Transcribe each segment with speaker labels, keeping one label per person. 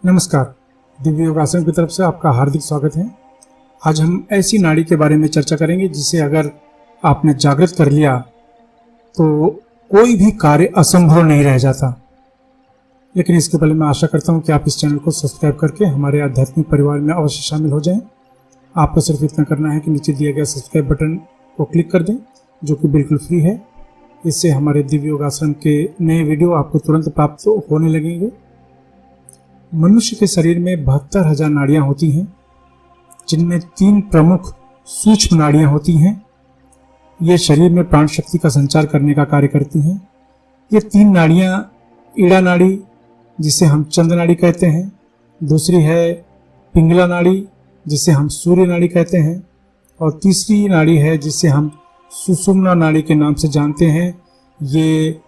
Speaker 1: नमस्कार, दिव्य योगासन की तरफ से आपका हार्दिक स्वागत है। आज हम ऐसी नाड़ी के बारे में चर्चा करेंगे जिसे अगर आपने जागृत कर लिया तो कोई भी कार्य असंभव नहीं रह जाता। लेकिन इसके पहले मैं आशा करता हूं कि आप इस चैनल को सब्सक्राइब करके हमारे आध्यात्मिक परिवार में अवश्य शामिल हो जाएं। आपको सिर्फ इतना करना है कि नीचे दिए गए सब्सक्राइब बटन को क्लिक कर दें, जो कि बिल्कुल फ्री है। इससे हमारे दिव्य योगासन के नए वीडियो आपको तुरंत प्राप्त होने लगेंगे। मनुष्य के शरीर में 72,000 नाड़ियां होती हैं, जिनमें 3 प्रमुख सूक्ष्म नाड़ियां होती हैं। ये शरीर में प्राण शक्ति का संचार करने का कार्य करती हैं। ये 3 नाड़ियां ईड़ा नाड़ी, जिसे हम चंद्र नाड़ी कहते हैं, दूसरी है पिंगला नाड़ी, जिसे हम सूर्य नाड़ी कहते हैं, और तीसरी नाड़ी है जिसे हम सुषुम्ना नाड़ी के नाम से जानते हैं। ये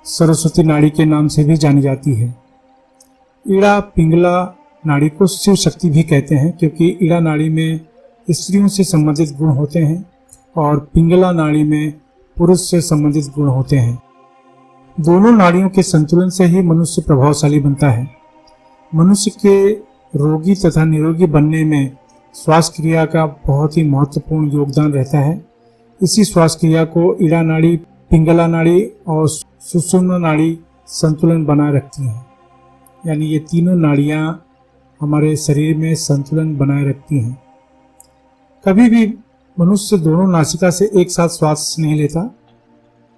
Speaker 1: सरस्वती नाड़ी के नाम से भी जानी जाती है। ईड़ा पिंगला नाड़ी को शिव शक्ति भी कहते हैं, क्योंकि ईड़ा नाड़ी में स्त्रियों से संबंधित गुण होते हैं और पिंगला नाड़ी में पुरुष से संबंधित गुण होते हैं। दोनों नाड़ियों के संतुलन से ही मनुष्य प्रभावशाली बनता है। मनुष्य के रोगी तथा निरोगी बनने में श्वास क्रिया का बहुत ही महत्वपूर्ण योगदान रहता है। इसी श्वास क्रिया को ईड़ा नाड़ी, पिंगला नाड़ी और सुषुम्ना नाड़ी संतुलन बनाए रखती हैं। यानी ये तीनों नाड़ियाँ हमारे शरीर में संतुलन बनाए रखती हैं। कभी भी मनुष्य दोनों नासिका से एक साथ श्वास नहीं लेता।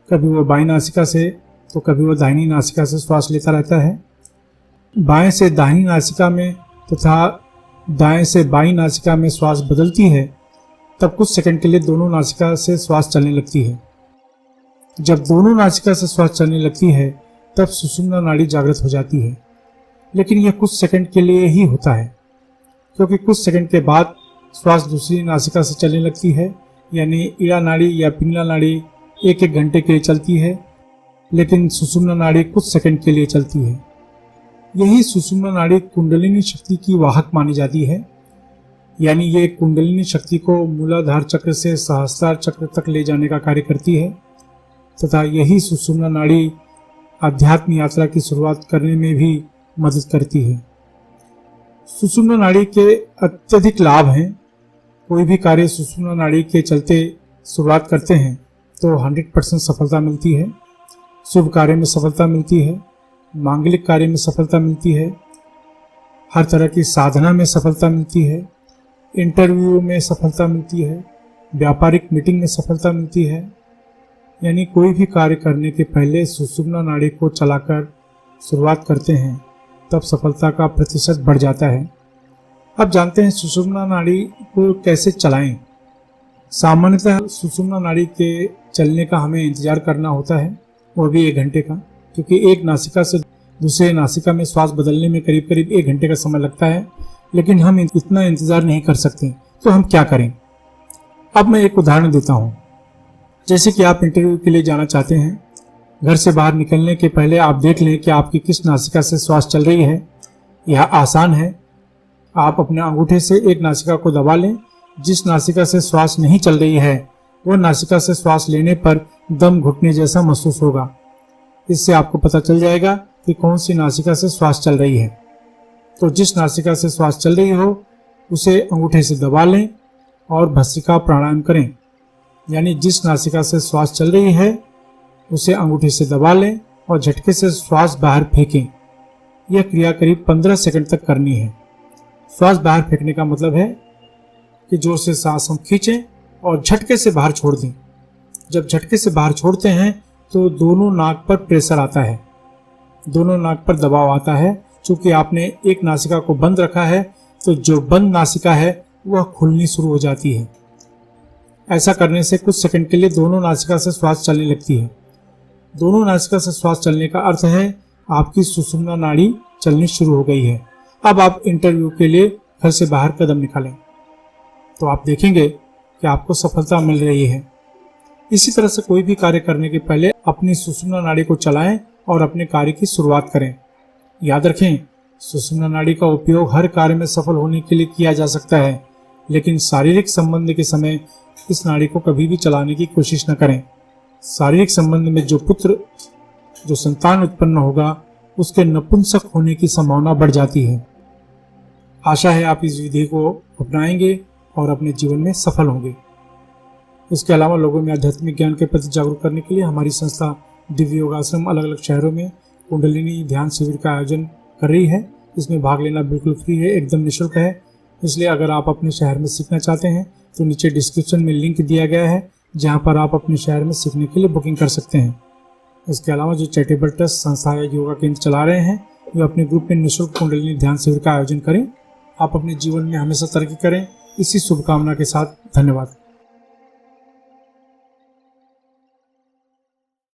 Speaker 1: कभी वो बाईं नासिका से तो कभी वो दाहिनी नासिका से श्वास लेता रहता है। बाएं से दाहिनी नासिका में तथा दाएं से बाईं नासिका में श्वास बदलती है, तब कुछ सेकंड के लिए दोनों नासिका से श्वास चलने लगती है। जब दोनों नासिका से श्वास चलने लगती है, तब सुषुम्ना नाड़ी जागृत हो जाती है। लेकिन यह कुछ सेकंड के लिए ही होता है, क्योंकि कुछ सेकंड के बाद श्वास दूसरी नासिका से चलने लगती है। यानी ईड़ा नाड़ी या पिंगला नाड़ी 1-1 घंटे के लिए चलती है, लेकिन सुषुम्ना नाड़ी कुछ सेकंड के लिए चलती है। यही सुषुम्ना नाड़ी कुंडलिनी शक्ति की वाहक मानी जाती है। यानी ये कुंडलिनी शक्ति को मूलाधार चक्र से सहस्त्रार चक्र तक ले जाने का कार्य करती है, तथा यही सुषुम्ना नाड़ी आध्यात्म यात्रा की शुरुआत करने में भी मदद करती है। सुषुम्ना नाड़ी के अत्यधिक लाभ हैं। कोई भी कार्य सुषुम्ना नाड़ी के चलते शुरुआत करते हैं तो 100% सफलता मिलती है। शुभ कार्य में सफलता मिलती है, मांगलिक कार्य में सफलता मिलती है, हर तरह की साधना में सफलता मिलती है, इंटरव्यू में सफलता मिलती है, व्यापारिक मीटिंग में सफलता मिलती है। यानी कोई भी कार्य करने के पहले सुषुम्ना नाड़ी को चलाकर शुरुआत करते हैं, तब सफलता का प्रतिशत बढ़ जाता है। अब जानते हैं सुषुम्ना नाड़ी को कैसे चलाएं। सामान्यतः सुषुम्ना नाड़ी के चलने का हमें इंतजार करना होता है, वो भी 1 घंटे का, क्योंकि एक नासिका से दूसरे नासिका में श्वास बदलने में करीब करीब 1 घंटे का समय लगता है। लेकिन हम इतना इंतजार नहीं कर सकते, तो हम क्या करें। अब मैं एक उदाहरण देता हूँ। जैसे कि आप इंटरव्यू के लिए जाना चाहते हैं, घर से बाहर निकलने के पहले आप देख लें कि आपकी किस नासिका से श्वास चल रही है। यह आसान है। आप अपने अंगूठे से एक नासिका को दबा लें। जिस नासिका से श्वास नहीं चल रही है, वह नासिका से श्वास लेने पर दम घुटने जैसा महसूस होगा। इससे आपको पता चल जाएगा कि कौन सी नासिका से श्वास चल रही है। तो जिस नासिका से श्वास चल रही हो, उसे अंगूठे से दबा लें और भस्त्रिका प्राणायाम करें। यानी जिस नासिका से श्वास चल रही है, उसे अंगूठे से दबा लें और झटके से श्वास बाहर फेंकें। यह क्रिया करीब 15 सेकंड तक करनी है। श्वास बाहर फेंकने का मतलब है कि जोर से सांस हम खींचें और झटके से बाहर छोड़ दें। जब झटके से बाहर छोड़ते हैं तो दोनों नाक पर प्रेशर आता है, दोनों नाक पर दबाव आता है। चूंकि आपने एक नासिका को बंद रखा है, तो जो बंद नासिका है वह खुलनी शुरू हो जाती है। ऐसा करने से कुछ सेकंड के लिए दोनों नासिका से श्वास चलने लगती है। दोनों नासिका से श्वास चलने का अर्थ है आपकी सुषुम्ना नाड़ी चलनी शुरू हो गई है। अब आप इंटरव्यू के लिए घर से बाहर कदम निकालें, तो आप देखेंगे कि आपको सफलता मिल रही है। इसी तरह से कोई भी कार्य करने के पहले अपनी सुषुम्ना नाड़ी को चलाएं और अपने कार्य की शुरुआत करें। याद रखें, सुषुम्ना नाड़ी का उपयोग हर कार्य में सफल होने के लिए किया जा सकता है, लेकिन शारीरिक संबंध के समय इस नाड़ी को कभी भी चलाने की कोशिश न करें। शारीरिक संबंध में जो संतान उत्पन्न होगा, उसके नपुंसक होने की संभावना बढ़ जाती है। आशा है आप इस विधि को अपनाएंगे और अपने जीवन में सफल होंगे। इसके अलावा लोगों में आध्यात्मिक ज्ञान के प्रति जागरूक करने के लिए हमारी संस्था दिव्य योगाश्रम अलग अलग शहरों में कुंडलिनी ध्यान शिविर का आयोजन कर रही है। इसमें भाग लेना बिल्कुल फ्री है, एकदम निःशुल्क है। इसलिए अगर आप अपने शहर में सीखना चाहते हैं तो नीचे डिस्क्रिप्शन में लिंक दिया गया है, जहां पर आप अपने शहर में सीखने के लिए बुकिंग कर सकते हैं। इसके अलावा जो चैरिटेबल ट्रस्ट संस्था या योगा केंद्र चला रहे हैं, वे अपने ग्रुप में निःशुल्क कुंडलिनी ध्यान शिविर का आयोजन करें। आप अपने जीवन में हमेशा तरक्की करें। इसी शुभकामना के साथ धन्यवाद।